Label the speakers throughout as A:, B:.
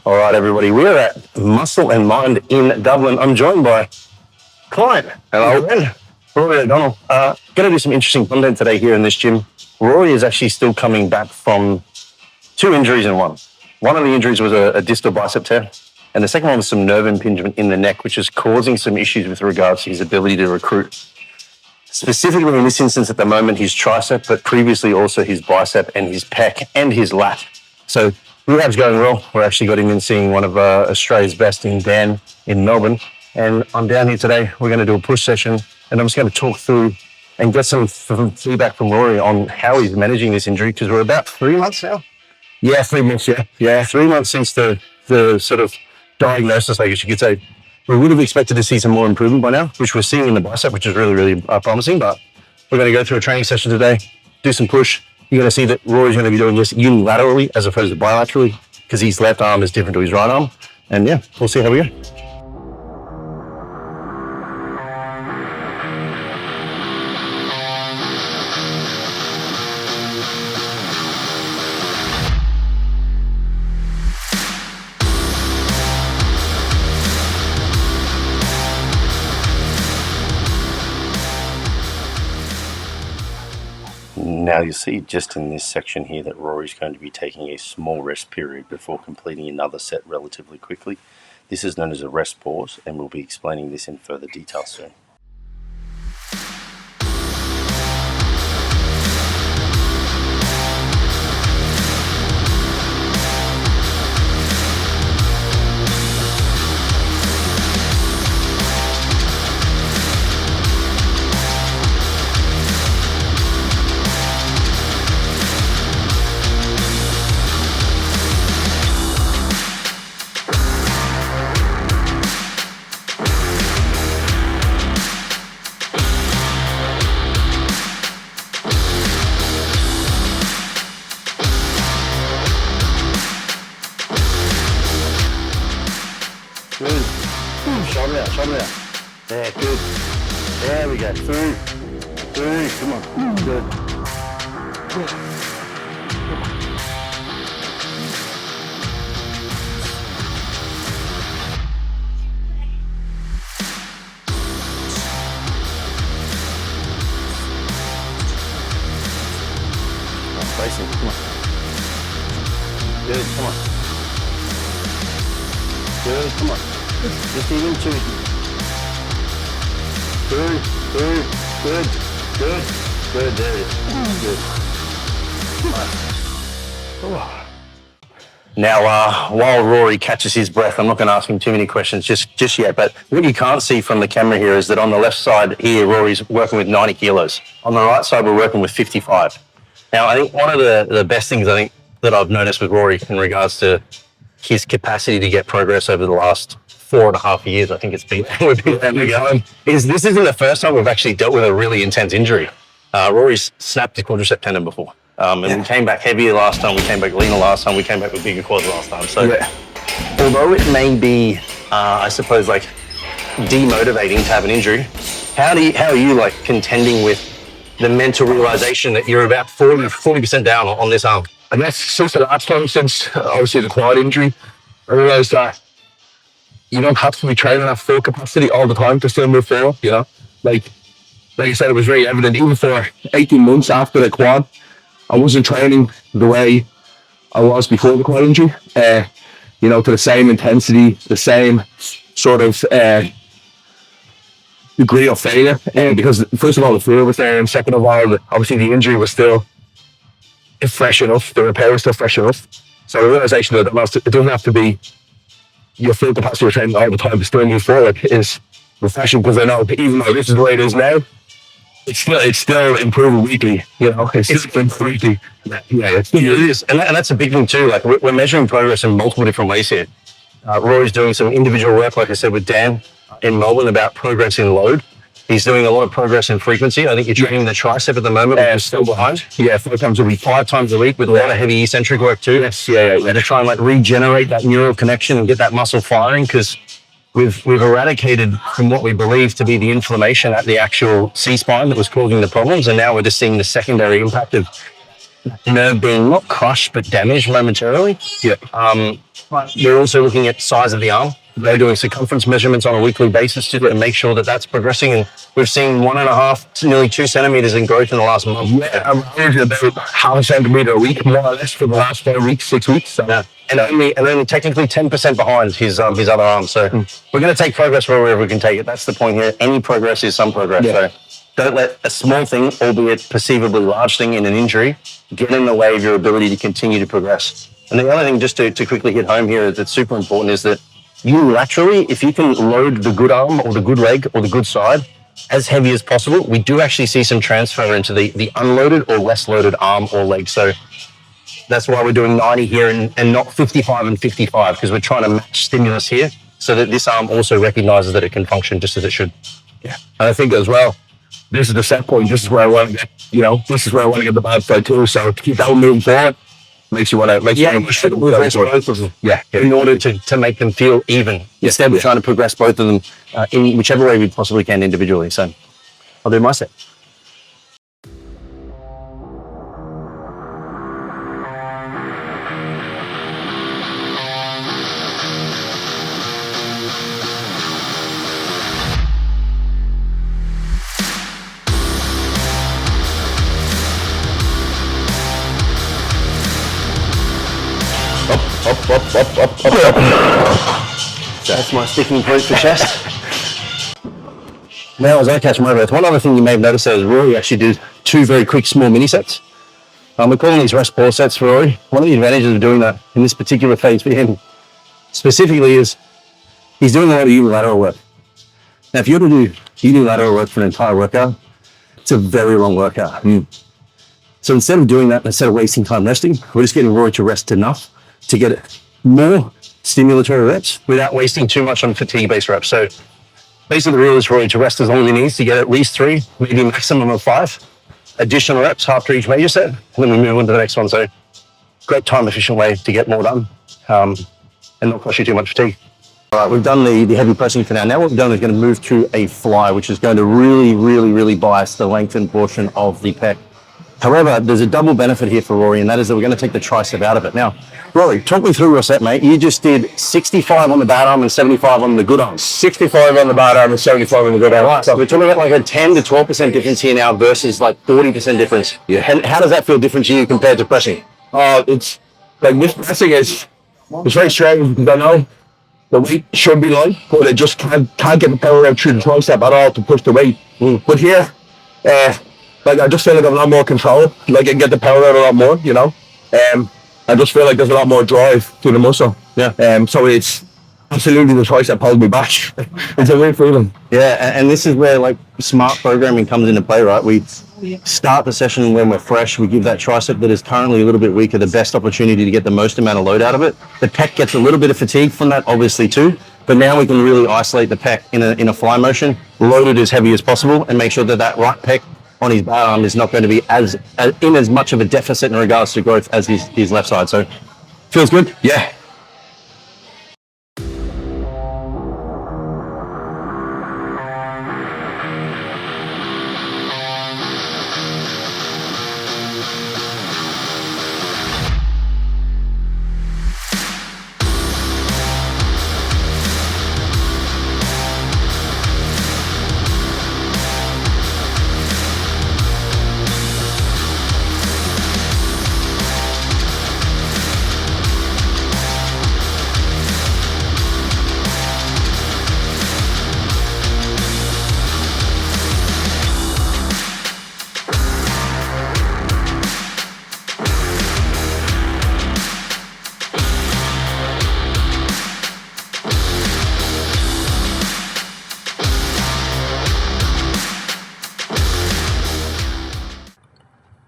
A: All right, everybody, we're at Muscle and Mind in Dublin. I'm joined by client. Hello. Rory O'Donnell. Going to do some interesting content today here in this gym. Rory is actually still coming back from 2 injuries in one. One of the injuries was a distal bicep tear, and the second one was some nerve impingement in the neck, which is causing some issues with regards to his ability to recruit. Specifically in this instance at the moment, his tricep, but previously also his bicep and his pec and his lat. So rehab's going well. We're actually got him in seeing one of Australia's best in Dan in Melbourne. And I'm down here today. We're going to do a push session, and I'm just going to talk through and get some feedback from Rory on how he's managing this injury, because we're about 3 months now. Yeah, 3 months, yeah. Yeah, 3 months since the sort of diagnosis, I guess you could say. We would have expected to see some more improvement by now, which we're seeing in the bicep, which is really, really promising. But we're going to go through a training session today, do some push. You're going to see that Rory's going to be doing this unilaterally as opposed to bilaterally, because his left arm is different to his right arm. And yeah, we'll see how we go. Now you see just in this section here that Rory's going to be taking a small rest period before completing another set relatively quickly. This is known as a rest pause, and we'll be explaining this in further detail soon. Good. Shoulder out, shoulder out. Yeah, good. There we go. Through. Come on. Good. Facing. Come on. Good. Come on. Good. Come on. Just even 2. Good. There it is. Good. Now, while Rory catches his breath, I'm not going to ask him too many questions just yet, but what you can't see from the camera here is that on the left side here, Rory's working with 90 kilos. On the right side, we're working with 55. Now, I think one of the best things that I've noticed with Rory in regards to his capacity to get progress over the last 4.5 years, I think it's been, we've been going, is this isn't the first time we've actually dealt with a really intense injury. Rory's snapped his quadricep tendon before. And we came back heavier last time, we came back leaner last time, we came back with bigger quads last time. So although it may be, I suppose, like demotivating to have an injury, how are you like contending with the mental realization that you're about 40% down on this arm?
B: And that's since the last time, since obviously the quad injury, I realized that you don't have to be training at full capacity all the time to still move forward, you know? Like I said, it was very evident, even for 18 months after the quad, I wasn't training the way I was before the quad injury, you know, to the same intensity, the same sort of degree of failure. And because first of all, the fear was there, and second of all, obviously the injury was still fresh enough, the repair was still fresh enough. So the realization that it doesn't have to be your full capacity of training all the time to still move forward is refreshing, because I know even though this is the way it is now, it's still improving weekly, you know, it's still improving weekly. Yeah, it is.
A: And that's a big thing too. Like we're measuring progress in multiple different ways here. Rory's doing some individual work, like I said, with Dan in Melbourne about progress in load. He's doing a lot of progress in frequency. I think you're training the tricep at the moment, which is still behind.
B: Yeah, 5 times a week.
A: 5 times a week with a lot of heavy eccentric work too.
B: Yes, yeah.
A: To try and like regenerate that neural connection and get that muscle firing, because we've eradicated from what we believe to be the inflammation at the actual C-spine that was causing the problems, and now we're just seeing the secondary impact of nerve being not crushed but damaged momentarily.
B: Yeah.
A: But we're also looking at size of the arm. They're doing circumference measurements on a weekly basis to make sure that that's progressing. And we've seen 1.5 to nearly 2 centimeters in growth in the last month.
B: Yeah, I'm averaging about half a centimeter a week, more or less, for the last 5 weeks, 6 weeks. So.
A: Yeah. And only technically 10% behind his other arm. So we're going to take progress wherever we can take it. That's the point here. Any progress is some progress.
B: Yeah.
A: So don't let a small thing, albeit perceivably large thing in an injury, get in the way of your ability to continue to progress. And the other thing, just to quickly hit home here, that's super important is that unilaterally, if you can load the good arm or the good leg or the good side as heavy as possible, we do actually see some transfer into the unloaded or less loaded arm or leg. So that's why we're doing 90 here and not 55 and 55, because we're trying to match stimulus here so that this arm also recognizes that it can function just as it should.
B: Yeah. And I think as well, this is the set point. This is where I want to get, this is where I want to get the bad side too. So to keep that one moving forward, makes you want to,
A: you should progress both of them.
B: Yeah.
A: In order to make them feel even. Instead, we're trying to progress both of them in whichever way we possibly can individually. So I'll do my set.
B: Up.
A: That's my sticking point for chest. Now, as I catch my breath, one other thing you may have noticed is Rory actually did 2 very quick small mini sets. We're calling these rest pause sets for Rory. One of the advantages of doing that in this particular phase for him specifically is he's doing a lot of unilateral work. Now, if you were to do unilateral work for an entire workout, it's a very long workout. So instead of doing that, instead of wasting time resting, we're just getting Rory to rest enough to get more stimulatory reps without wasting too much on fatigue-based reps. So basically the rule is Rory to rest as long as he needs to get at least 3, maybe maximum of 5 additional reps after each major set, and then we move on to the next one. So great time-efficient way to get more done and not cost you too much fatigue. All right, we've done the heavy pressing for now. Now what we've done is going to move to a fly, which is going to really bias the lengthened portion of the pec. However, there's a double benefit here for Rory, and that is that we're going to take the tricep out of it. Now, Rory, talk me through your set, mate. You just did 65 on the bad arm and 75 on the good arm.
B: 65 on the bad arm and 75 on the good arm.
A: Right, so we're talking about like a 10 to 12% difference here now versus like 40% difference.
B: Yeah.
A: And how does that feel different to you compared to pressing?
B: It's like this pressing it's very strange because I know the weight should be light, but it just can't get the power out through the tricep at all to push the weight. But here, like I just feel like I have a lot more control. Like I can get the power out a lot more, I just feel like there's a lot more drive to the muscle.
A: Yeah.
B: So it's absolutely the tricep holds me back. It's a weird feeling.
A: Yeah, and this is where like smart programming comes into play, right? We start the session when we're fresh. We give that tricep that is currently a little bit weaker the best opportunity to get the most amount of load out of it. The pec gets a little bit of fatigue from that, obviously too. But now we can really isolate the pec in a fly motion, load it as heavy as possible, and make sure that right pec on his bad arm is not going to be in as much of a deficit in regards to growth as his left side. So feels good?
B: Yeah.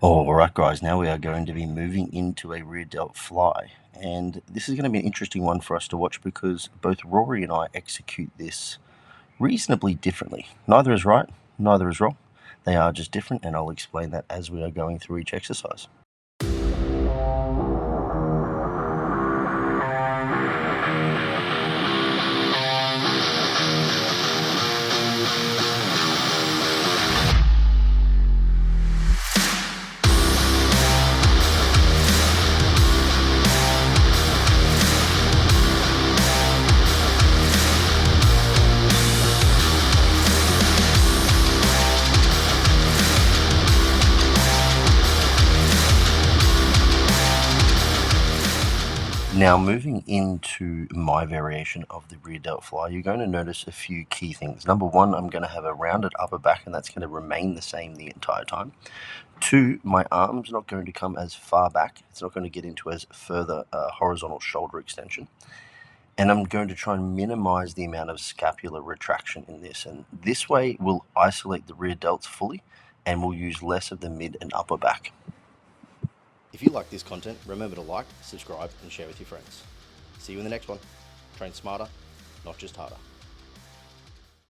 A: Alright guys, now we are going to be moving into a rear delt fly, and this is going to be an interesting one for us to watch because both Rory and I execute this reasonably differently. Neither is right, neither is wrong. They are just different, and I'll explain that as we are going through each exercise. Now, moving into my variation of the rear delt fly, you're going to notice a few key things. Number one, I'm going to have a rounded upper back, and that's going to remain the same the entire time. Two, my arm's not going to come as far back. It's not going to get into as further horizontal shoulder extension. And I'm going to try and minimize the amount of scapular retraction in this. And this way we'll isolate the rear delts fully, and we'll use less of the mid and upper back.
C: If you like this content, remember to like, subscribe, and share with your friends. See you in the next one. Train smarter, not just harder.